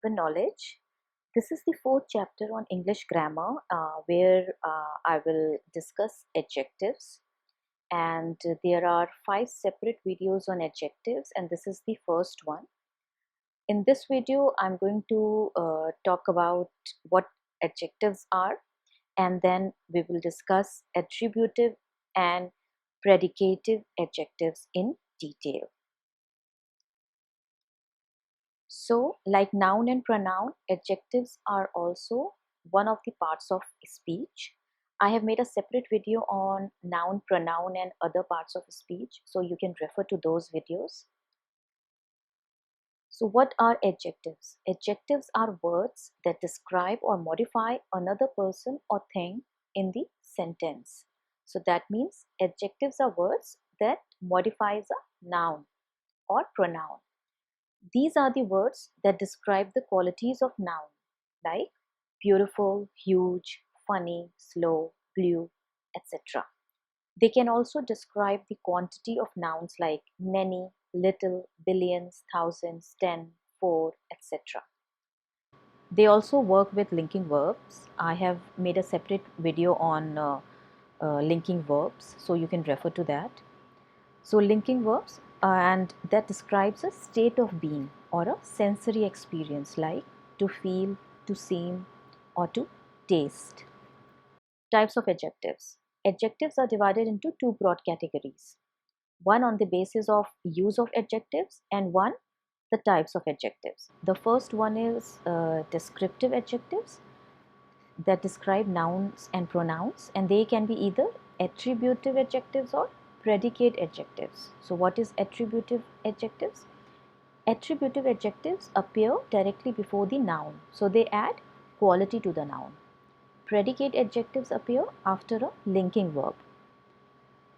the knowledge. This is the fourth chapter on English grammar, where I will discuss adjectives. And there are 5 separate videos on adjectives, and this is the first one. In this video, I'm going to talk about what adjectives are, and then we will discuss attributive and predicative adjectives in detail. So, like noun and pronoun, adjectives are also one of the parts of speech. I have made a separate video on noun, pronoun, and other parts of speech, so you can refer to those videos. So, what are adjectives? Adjectives are words that describe or modify another person or thing in the sentence. So, that means adjectives are words that modifies a noun or pronoun. These are the words that describe the qualities of noun, like beautiful, huge, funny, slow, blue, etc. They can also describe the quantity of nouns like many, little, billions, thousands, 10, 4, etc. They also work with linking verbs. I have made a separate video on linking verbs, so you can refer to that. So linking verbs, and that describes a state of being or a sensory experience, like to feel, to seem, or to taste. Types of adjectives. Adjectives are divided into 2 broad categories. One on the basis of use of adjectives, and one the types of adjectives. The first one is descriptive adjectives that describe nouns and pronouns, and they can be either attributive adjectives or predicate adjectives. So what is attributive adjectives? Attributive adjectives appear directly before the noun, so they add quality to the noun. Predicate adjectives appear after a linking verb.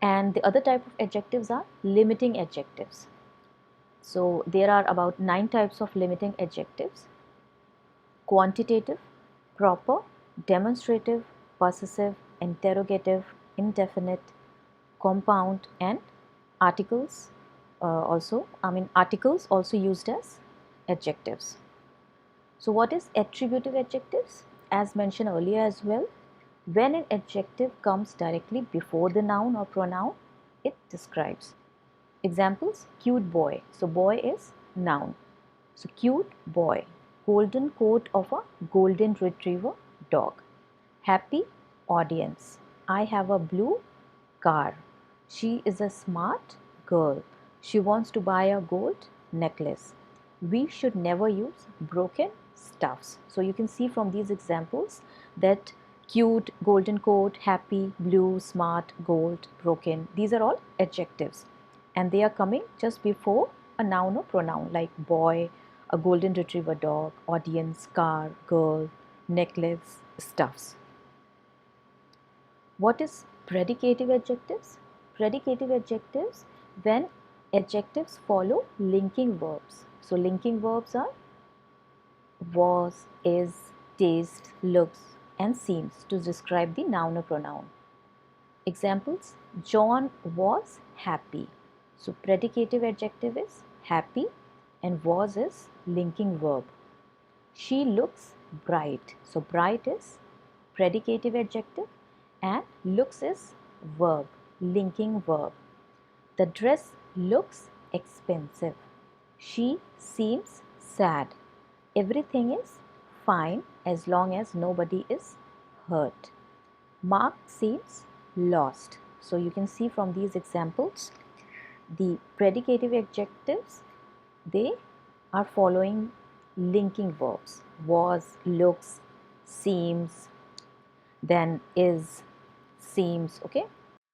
And the other type of adjectives are limiting adjectives. So there are about 9 types of limiting adjectives: quantitative, proper, demonstrative, possessive, interrogative, indefinite, compound, and articles. Articles also used as adjectives. So what is attributive adjectives? As mentioned earlier as well, when an adjective comes directly before the noun or pronoun, it describes. Examples: cute boy. So boy is noun. So cute boy. Golden coat of a golden retriever dog. Happy audience. I have a blue car. She is a smart girl. She wants to buy a gold necklace. We should never use broken stuffs. So you can see from these examples that cute, golden coat, happy, blue, smart, gold, broken, these are all adjectives, and they are coming just before a noun or pronoun like boy, a golden retriever dog, audience, car, girl, necklace, stuffs. What is predicative adjectives? Predicative adjectives when adjectives follow linking verbs. So linking verbs are was, is, taste, looks, and seems to describe the noun or pronoun. Examples: John was happy. So predicative adjective is happy, and was is linking verb. She looks bright. So bright is predicative adjective, and looks is verb, linking verb. The dress looks expensive. She seems sad. Everything is fine as long as nobody is hurt. Mark seems lost. So you can see from these examples, the predicative adjectives, they are following linking verbs: was, looks, seems, then is, seems. Okay,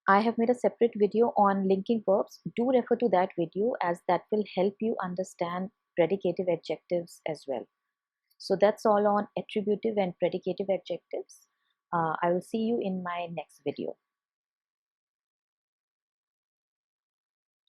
I have made a separate video on linking verbs. Do refer to that video, as that will help you understand predicative adjectives as well. So that's all on attributive and predicative adjectives. I will see you in my next video.